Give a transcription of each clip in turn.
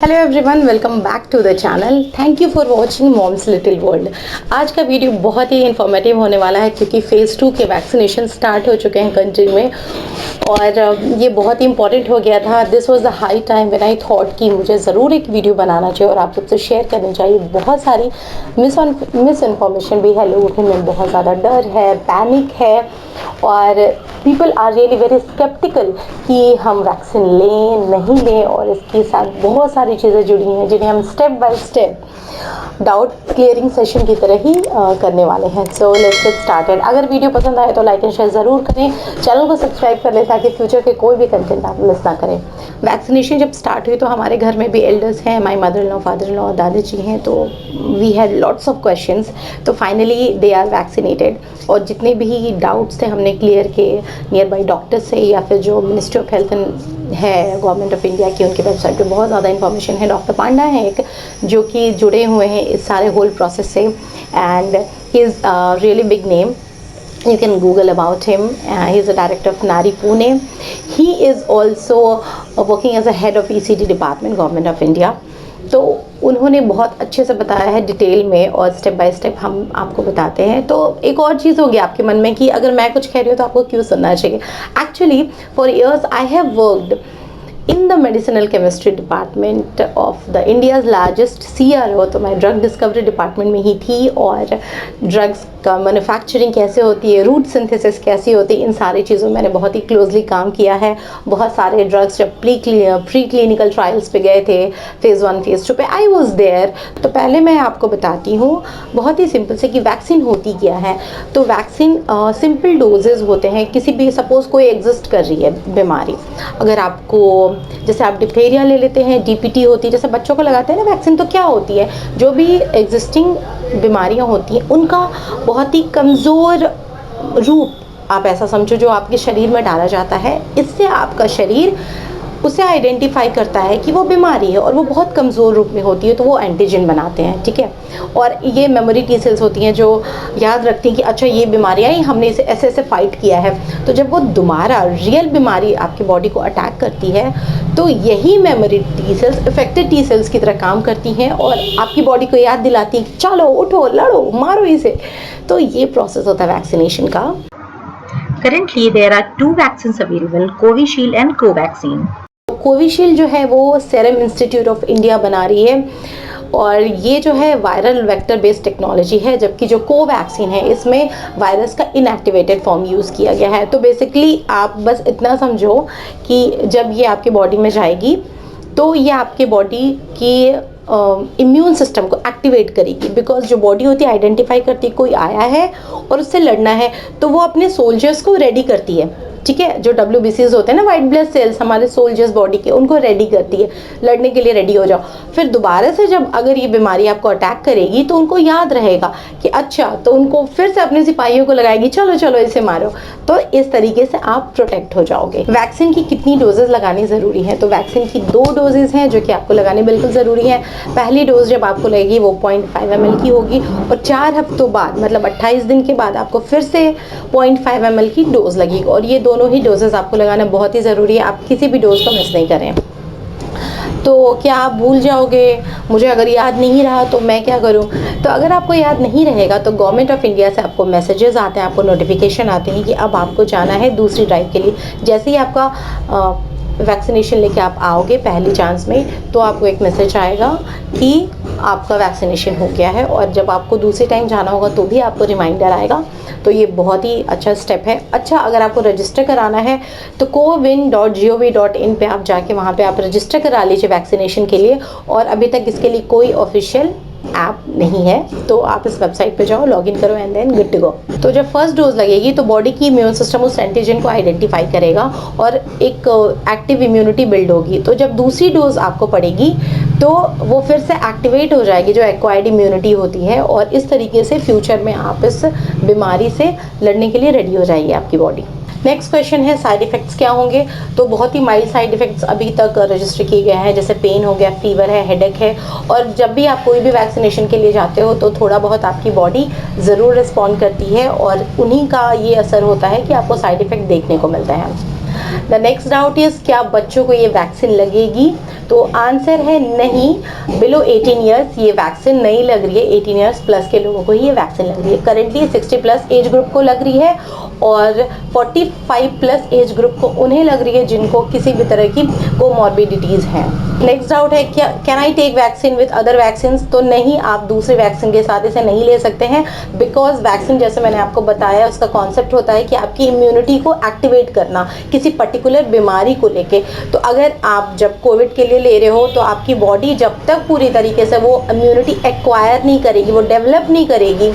Hello everyone, welcome back to the channel. Thank you for watching mom's little world. आज का video बहुत ही informative होने वाला है क्योंकि फ़ेज़ 2 के वैक्सीनेशन स्टार्ट हो चुके हैं कंट्री में और ये बहुत ही इंपॉर्टेंट हो गया था। This was the high time when I thought कि मुझे ज़रूर एक वीडियो बनाना चाहिए और आप सबसे शेयर करनी चाहिए। बहुत सारी मिस इन्फॉर्मेशन भी है, लोगों के में बहुत ज़्यादा डर है, पैनिक है और people are really very sceptical कि हम वैक्सीन लें नहीं लें, और इसके साथ बहुत सारी चीज़ें जुड़ी हैं जिन्हें हम step by step doubt clearing session की तरह ही करने वाले हैं। So let's get started. अगर वीडियो पसंद आए तो लाइक एंड शेयर ज़रूर करें, चैनल को सब्सक्राइब कर लें ताकि फ्यूचर के कोई भी कंटेंट आप मिस ना करें। वैक्सीनेशन जब स्टार्ट हुई तो हमारे घर में भी एल्डर्स हैं, my mother in law, father in law, दादाजी हैं, तो we had lots of questions. तो फाइनली दे आर वैक्सीनेटेड और जितने भी डाउट्स थे हमने क्लियर किए नियर बाई डॉक्टर से या फिर जो मिनिस्ट्री ऑफ हेल्थ है गवर्नमेंट ऑफ इंडिया की, उनके वेबसाइट पे बहुत ज़्यादा इन्फॉर्मेशन है। डॉक्टर पांडा है एक जो कि जुड़े हुए हैं इस सारे होल प्रोसेस से and he is really big name. You can Google about him. He is a director of Nari Pune. He is also working as a head of ECD department, Government of India. तो उन्होंने बहुत अच्छे से बताया है detail में और step by step हम आपको बताते हैं। तो एक और चीज़ होगी आपके मन में कि अगर मैं कुछ कह रही हूँ तो आपको क्यों सुनना चाहिए। Actually for years I have worked in the medicinal chemistry department of the India's largest CRO. तो मैं ड्रग डिस्कवरी डिपार्टमेंट में ही थी और ड्रग्स का मैन्युफैक्चरिंग कैसे होती है, रूट सिंथेसिस कैसी होती है, इन सारी चीज़ों में मैंने बहुत ही क्लोजली काम किया है। बहुत सारे ड्रग्स जब प्री क्लिनिकल ट्रायल्स पे गए थे, फ़ेज़ 1 फ़ेज़ 2 पे, आई वॉज देयर। तो पहले मैं आपको बताती हूँ बहुत ही सिंपल से कि वैक्सीन होती क्या है। तो वैक्सीन सिंपल डोजेज होते हैं। किसी भी सपोज़ कोई एग्जिस्ट कर रही है बीमारी, अगर आपको जैसे आप डिप्थीरिया ले लेते हैं, डीपीटी होती है, जैसे बच्चों को लगाते हैं ना वैक्सीन, तो क्या होती है, जो भी एग्जिस्टिंग बीमारियां होती हैं उनका बहुत ही कमज़ोर रूप आप ऐसा समझो जो आपके शरीर में डाला जाता है, इससे आपका शरीर उसे आइडेंटिफाई करता है कि वो बीमारी है और वो बहुत कमज़ोर रूप में होती है, तो वो एंटीजन बनाते हैं, ठीक है। और ये मेमोरी टी सेल्स होती हैं जो याद रखती हैं कि अच्छा ये बीमारी आई, हमने इसे ऐसे ऐसे फाइट किया है। तो जब वो दोबारा रियल बीमारी आपकी बॉडी को अटैक करती है तो यही memory T cells affected T cells की तरह काम करती हैं और आपकी बॉडी को याद दिलाती हैं कि चलो उठो, लड़ो, मारो इसे। तो ये प्रोसेस होता है वैक्सीनेशन का। Currently, there are two vaccines available, Covishield and Covaxin. Covishield जो है वो सेरम इंस्टीट्यूट ऑफ इंडिया बना रही है और ये जो है वायरल वेक्टर बेस्ड टेक्नोलॉजी है, जबकि जो कोवैक्सीन है इसमें वायरस का इनएक्टिवेटेड फॉर्म यूज़ किया गया है। तो बेसिकली आप बस इतना समझो कि जब ये आपकी बॉडी में जाएगी तो ये आपके बॉडी की इम्यून सिस्टम को एक्टिवेट करेगी, बिकॉज जो बॉडी होती है आइडेंटिफाई करती है कोई आया है और उससे लड़ना है, तो वो अपने सोल्जर्स को रेडी करती है, ठीक है। जो WBCs होते हैं ना, वाइट ब्लड सेल्स, हमारे सोल्जर्स बॉडी के, उनको रेडी करती है, लड़ने के लिए रेडी हो जाओ। फिर दोबारा से जब अगर ये बीमारी आपको अटैक करेगी तो उनको याद रहेगा कि अच्छा, तो उनको फिर से अपने सिपाहियों को लगाएगी, चलो चलो इसे मारो। तो इस तरीके से आप प्रोटेक्ट हो जाओगे। वैक्सीन की कितनी डोजेज लगानी ज़रूरी है, तो वैक्सीन की 2 डोजेज हैं जो कि आपको लगानी बिल्कुल ज़रूरी है। पहली डोज जब आपको लगेगी वो 0.5 ml की होगी और 4 हफ्तों बाद मतलब 28 दिन के बाद आपको फिर से 0.5 ml की डोज लगेगी और ये दोनों ही डोजेस आपको लगाना बहुत ही ज़रूरी है। आप किसी भी डोज को मिस नहीं करें। तो क्या आप भूल जाओगे, मुझे अगर याद नहीं रहा तो मैं क्या करूं? तो अगर आपको याद नहीं रहेगा तो गवर्नमेंट ऑफ इंडिया से आपको मैसेजेस आते हैं, आपको नोटिफिकेशन आते हैं कि अब आपको जाना है दूसरी ड्राइव के लिए। जैसे ही आपका वैक्सीनेशन लेके आप आओगे पहली चांस में, तो आपको एक मैसेज आएगा कि आपका वैक्सीनेशन हो गया है, और जब आपको दूसरी टाइम जाना होगा तो भी आपको रिमाइंडर आएगा। तो ये बहुत ही अच्छा स्टेप है। अच्छा, अगर आपको रजिस्टर कराना है तो cowin.gov.in पे आप जाके वहाँ पे आप रजिस्टर करा लीजिए वैक्सीनेशन के लिए, और अभी तक इसके लिए कोई ऑफिशियल ऐप नहीं है, तो आप इस वेबसाइट पे जाओ, लॉगिन करो and then good to go. तो जब फर्स्ट डोज लगेगी तो बॉडी की इम्यून सिस्टम उस एंटीजन को आइडेंटिफाई करेगा और एक एक्टिव इम्यूनिटी बिल्ड होगी। तो जब दूसरी डोज आपको पड़ेगी तो वो फिर से एक्टिवेट हो जाएगी जो एक्वायर्ड इम्यूनिटी होती है, और इस तरीके से फ्यूचर में आप इस बीमारी से लड़ने के लिए रेडी हो जाएगी आपकी बॉडी। नेक्स्ट क्वेश्चन है साइड इफ़ेक्ट्स क्या होंगे। तो बहुत ही माइल्ड साइड इफ़ेक्ट्स अभी तक रजिस्टर किए गए हैं, जैसे पेन हो गया, फीवर है, हेडेक है, और जब भी आप कोई भी वैक्सीनेशन के लिए जाते हो तो थोड़ा बहुत आपकी बॉडी ज़रूर रिस्पॉन्ड करती है और उन्हीं का ये असर होता है कि आपको साइड इफ़ेक्ट देखने को मिलता है। द नेक्स्ट डाउट इज़ क्या बच्चों को ये वैक्सीन लगेगी? तो आंसर है नहीं, बिलो 18 ईयर्स ये वैक्सीन नहीं लग रही है, 18 ईयर्स प्लस के लोगों को ही ये वैक्सीन लग रही है। करेंटली 60 प्लस एज ग्रुप को लग रही है और 45 प्लस एज ग्रुप को उन्हें लग रही है जिनको किसी भी तरह की कोमॉर्बिडिटीज़ हैं। नेक्स्ट डाउट है क्या can I take vaccine with other vaccine? तो नहीं, आप दूसरे वैक्सीन के साथ इसे नहीं ले सकते हैं, बिकॉज वैक्सीन जैसे मैंने आपको बताया उसका कॉन्सेप्ट होता है कि आपकी इम्यूनिटी को एक्टिवेट करना किसी पर्टिकुलर बीमारी को लेके। तो अगर आप जब कोविड के लिए ले रहे हो तो आपकी बॉडी जब तक पूरी तरीके से वो इम्यूनिटी एक्वायर नहीं करेगी, वो डेवलप नहीं करेगी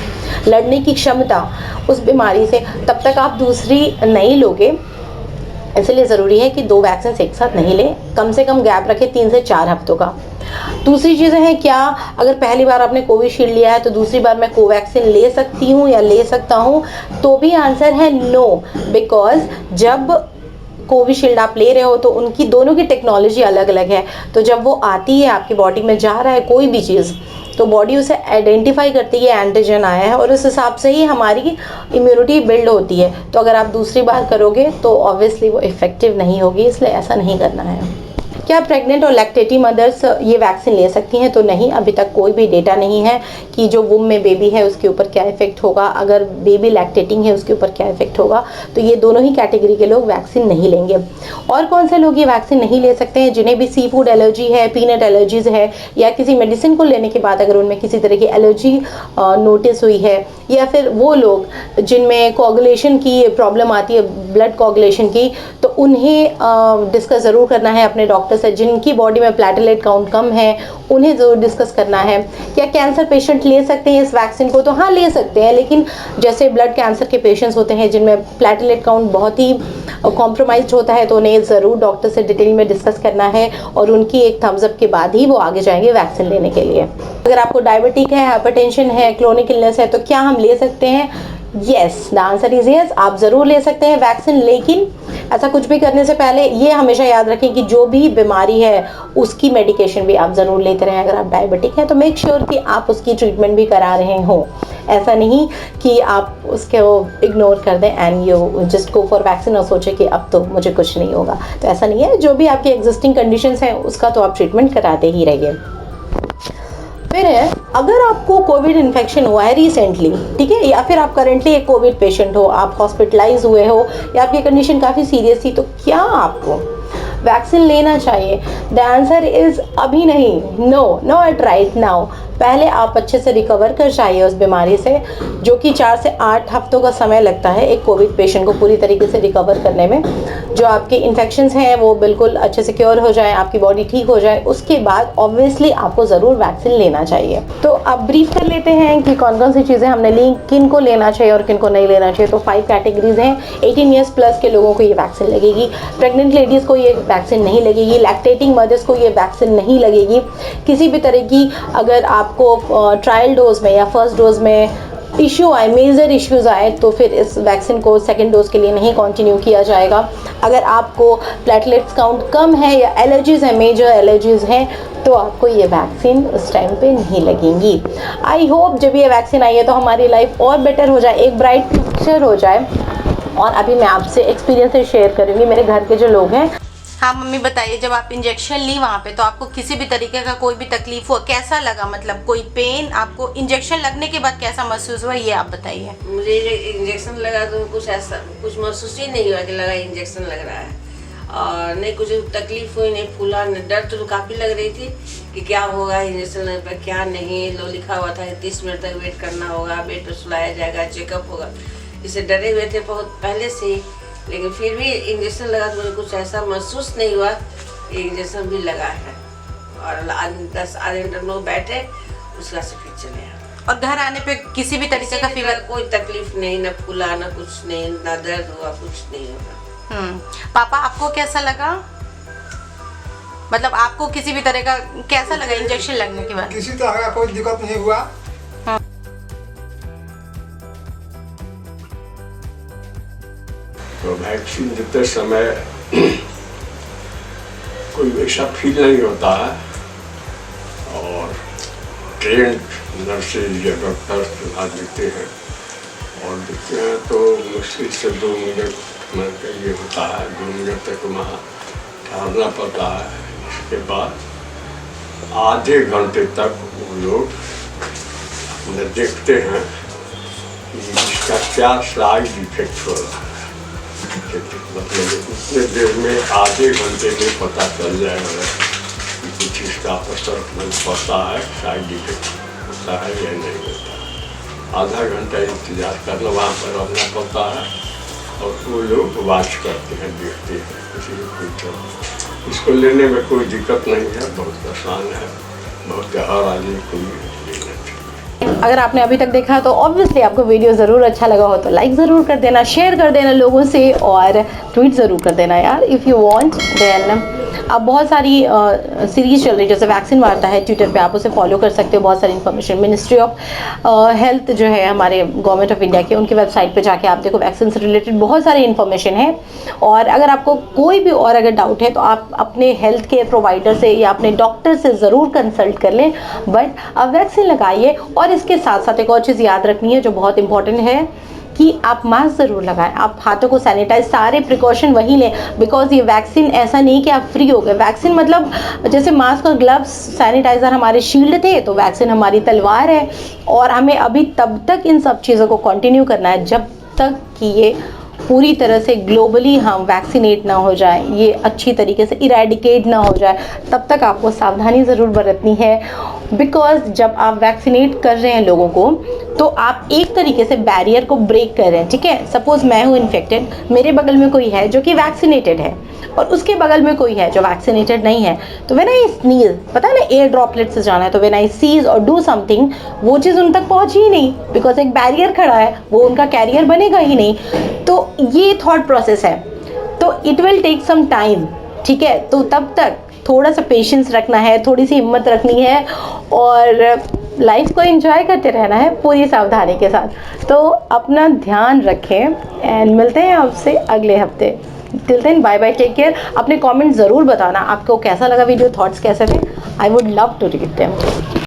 लड़ने की क्षमता उस बीमारी से, तब तक आप दूसरी नहीं लोगे। इसलिए ज़रूरी है कि 2 वैक्सीन एक साथ नहीं लें, कम से कम गैप रखें 3 से 4 हफ्तों का। दूसरी चीज़ें हैं क्या अगर पहली बार आपने कोविशील्ड लिया है तो दूसरी बार मैं कोवैक्सीन ले सकती हूँ या ले सकता हूँ? तो भी आंसर है नो, बिकॉज जब कोविशील्ड आप ले रहे हो तो उनकी दोनों की टेक्नोलॉजी अलग अलग है। तो जब वो आती है आपकी बॉडी में जा रहा है कोई भी चीज़, तो बॉडी उसे आइडेंटिफाई करती है एंटीजन आया है और उस हिसाब से ही हमारी इम्यूनिटी बिल्ड होती है। तो अगर आप दूसरी बार करोगे तो ऑब्वियसली वो इफ़ेक्टिव नहीं होगी, इसलिए ऐसा नहीं करना है। क्या प्रेग्नेंट और लैक्टेटिंग मदर्स ये वैक्सीन ले सकती हैं? तो नहीं, अभी तक कोई भी डेटा नहीं है कि जो वुम में बेबी है उसके ऊपर क्या इफेक्ट होगा, अगर बेबी लैक्टेटिंग है उसके ऊपर क्या इफेक्ट होगा। तो ये दोनों ही कैटेगरी के लोग वैक्सीन नहीं लेंगे। और कौन से लोग ये वैक्सीन नहीं ले सकते हैं? जिन्हें भी सी फूड एलर्जी है, पीनट एलर्जीज है, या किसी मेडिसिन को लेने के बाद अगर उनमें किसी तरह की एलर्जी नोटिस हुई है, या फिर वो लोग जिनमें कोगुलेशन की प्रॉब्लम आती है, ब्लड कोगुलेशन की, तो उन्हें डिस्कस ज़रूर करना है अपने डॉक्टर से। जिनकी बॉडी में प्लेटलेट काउंट कम है उन्हें ज़रूर डिस्कस करना है। क्या कैंसर पेशेंट ले सकते हैं इस वैक्सीन को? तो हाँ, ले सकते हैं, लेकिन जैसे ब्लड कैंसर के पेशेंट्स होते हैं जिनमें प्लेटलेट काउंट बहुत ही कॉम्प्रोमाइज्ड होता है, तो उन्हें ज़रूर डॉक्टर से डिटेल में डिस्कस करना है और उनकी एक थम्स अप के बाद ही वो आगे जाएंगे वैक्सीन लेने के लिए। अगर आपको डायबिटिक है, हाइपरटेंशन है, क्रोनिक इलनेस है, तो क्या हम ले सकते हैं? Yes, the answer is yes, आप ज़रूर ले सकते हैं वैक्सीन। लेकिन ऐसा कुछ भी करने से पहले ये हमेशा याद रखें कि जो भी बीमारी है उसकी मेडिकेशन भी आप ज़रूर लेते रहें। अगर आप डायबिटिक हैं तो मेक श्योर कि आप उसकी ट्रीटमेंट भी करा रहे हों। ऐसा नहीं कि आप उसको इग्नोर कर दें and you just go for vaccine और सोचें कि अब तो मुझे कुछ नहीं होगा। तो ऐसा नहीं है, जो भी आपकी एग्जिस्टिंग कंडीशंस हैं उसका तो आप ट्रीटमेंट कराते ही रहिए। फिर है, अगर आपको कोविड इन्फेक्शन हुआ है रिसेंटली, ठीक है, या फिर आप करेंटली एक कोविड पेशेंट हो, आप हॉस्पिटलाइज हुए हो या आपकी कंडीशन काफ़ी सीरियस थी, तो क्या आपको वैक्सीन लेना चाहिए? द आंसर इज़ अभी नहीं, नो, नॉट राइट नाउ। पहले आप अच्छे से रिकवर कर जाइए उस बीमारी से, जो कि 4 से 8 हफ्तों का समय लगता है एक कोविड पेशेंट को पूरी तरीके से रिकवर करने में। जो आपके इन्फेक्शंस हैं वो बिल्कुल अच्छे से क्योर हो जाए, आपकी बॉडी ठीक हो जाए, उसके बाद ऑब्वियसली आपको ज़रूर वैक्सीन लेना चाहिए। तो अब ब्रीफ कर लेते हैं कि कौन कौन सी चीज़ें हमने ली, किन को लेना चाहिए और किन को नहीं लेना चाहिए। तो 5 कैटेगरीज हैं। 18 ईयर्स प्लस के लोगों को ये वैक्सीन लगेगी, प्रेग्नेंट लेडीज़ को ये वैक्सीन नहीं लगेगी, लैक्टेटिंग मदर्स को ये वैक्सीन नहीं लगेगी। किसी भी तरह की अगर आपको ट्रायल डोज में या फर्स्ट डोज में इश्यू आए, मेजर इश्यूज़ आए, तो फिर इस वैक्सीन को सेकेंड डोज के लिए नहीं कंटिन्यू किया जाएगा। अगर आपको प्लेटलेट्स काउंट कम है या एलर्जीज़ हैं, मेजर एलर्जीज़ हैं, तो आपको ये वैक्सीन उस टाइम पे नहीं लगेंगी। आई होप जब ये वैक्सीन आई है तो हमारी लाइफ और बेटर हो जाए, एक ब्राइट फ्यूचर हो जाए। और अभी मैं आपसे एक्सपीरियंस शेयर करूँगी मेरे घर के जो लोग हैं। हाँ मम्मी बताइए, जब आप इंजेक्शन ली वहाँ पे तो आपको किसी भी तरीके का कोई भी तकलीफ हुआ, कैसा लगा? मतलब कोई पेन आपको इंजेक्शन लगने के बाद कैसा महसूस हुआ, ये आप बताइए। मुझे इंजेक्शन लगा तो कुछ ऐसा कुछ महसूस ही नहीं हुआ कि लगा इंजेक्शन लग रहा है, और नहीं कुछ तकलीफ हुई, नहीं फूला, नहीं डर तो काफ़ी लग रही थी कि क्या होगा इंजेक्शन लगने पर, क्या नहीं। लो लिखा हुआ था 30 मिनट तक वेट करना होगा, बेड पर सुलाया जाएगा, चेकअप होगा, इससे डरे हुए थे बहुत पहले से ही। लेकिन फिर भी इंजेक्शन लगा तो मुझे कुछ ऐसा महसूस नहीं हुआ कि इंजेक्शन भी लगा है। और 10 आधे घंटे लोग बैठे, उसका से फिर चले आए। और घर आने पे किसी भी तरीके का फीवर? कोई तकलीफ नहीं, न फूला, न कुछ नहीं, न दर्द हुआ, कुछ नहीं हुआ। पापा आपको कैसा लगा? मतलब आपको किसी भी तरह का कैसा लगा इंजेक्शन लगने के बाद? किसी तरह का कोई दिक्कत नहीं हुआ। तो वैक्सीन देते समय कोई वैसा फील नहीं होता है, और ट्रेंड नर्सेज या डॉक्टर सलाह देते हैं और देखते हैं तो मुश्किल से 2 मिनट मिनट का ये होता है, 2 मिनट तक वहाँ ठहरना पड़ता है। इसके बाद आधे घंटे तक वो लोग अपने देखते हैं कि इसका क्या साइड इफेक्ट हो रहा है। मतलब उतने देर में, आधे घंटे में पता चल जाएगा कि कुछ इसका असर पड़ता है, साइड इफेक्ट होता है या नहीं होता है। आधा घंटा इंतजार करना, वहाँ पर रहना पड़ता है और वो लोग वॉच करते हैं, देखते हैं। किसी को इसको लेने में कोई दिक्कत नहीं है, बहुत आसान है, बहुत हर आदमी को लेना चाहिए। अगर आपने अभी तक देखा तो ऑब्वियसली आपको वीडियो ज़रूर अच्छा लगा हो तो लाइक ज़रूर कर देना, शेयर कर देना लोगों से, और ट्वीट ज़रूर कर देना यार इफ़ यू वांट। देन अब बहुत सारी सीरीज़ चल रही है, जैसे वैक्सीन वार्ता है ट्विटर पे, आप उसे फॉलो कर सकते हो। बहुत सारी इन्फॉर्मेशन मिनिस्ट्री ऑफ हेल्थ जो है हमारे गवर्नमेंट ऑफ इंडिया की, उनकी वेबसाइट पे जाके आप देखो, वैक्सीन से रिलेटेड बहुत सारी इन्फॉर्मेशन है। और अगर आपको कोई भी और अगर डाउट है तो आप अपने हेल्थ केयर प्रोवाइडर से या अपने डॉक्टर से ज़रूर कंसल्ट कर लें। बट अब वैक्सीन लगाइए, और इसके साथ साथ एक और चीज़ याद रखनी है जो बहुत इंपॉर्टेंट है कि आप मास्क ज़रूर लगाएं, आप हाथों को सैनिटाइज, सारे प्रिकॉशन वही लें। बिकॉज ये वैक्सीन ऐसा नहीं कि आप फ्री हो गए। वैक्सीन मतलब जैसे मास्क और ग्लव्स, सैनिटाइज़र हमारे शील्ड थे, तो वैक्सीन हमारी तलवार है। और हमें अभी तब तक इन सब चीज़ों को कंटिन्यू करना है जब तक कि ये पूरी तरह से ग्लोबली हम वैक्सीनेट ना हो जाए, ये अच्छी तरीके से इरेडिकेट ना हो जाए, तब तक आपको सावधानी ज़रूर बरतनी है। बिकॉज जब आप वैक्सीनेट कर रहे हैं लोगों को, तो आप एक तरीके से बैरियर को ब्रेक कर रहे हैं। ठीक है, सपोज मैं हूँ इन्फेक्टेड, मेरे बगल में कोई है जो कि वैक्सीनेटेड है, और उसके बगल में कोई है जो वैक्सीनेटेड नहीं है, तो व्हेन आई स्नीज, पता है ना एयर ड्रॉपलेट से जाना है, तो व्हेन आई सीज और डू समथिंग, वो चीज़ उन तक पहुँची ही नहीं, बिकॉज एक बैरियर खड़ा है, वो उनका कैरियर बनेगा ही नहीं। तो ये थॉट प्रोसेस है, तो it will take some time. ठीक है, तो तब तक थोड़ा सा पेशेंस रखना है, थोड़ी सी हिम्मत रखनी है, और लाइफ को एंजॉय करते रहना है पूरी सावधानी के साथ। तो अपना ध्यान रखें, एंड मिलते हैं आपसे अगले हफ्ते। Till then bye bye, take care. अपने कमेंट ज़रूर बताना आपको कैसा लगा वीडियो, थॉट्स कैसे थे। I would love to read them.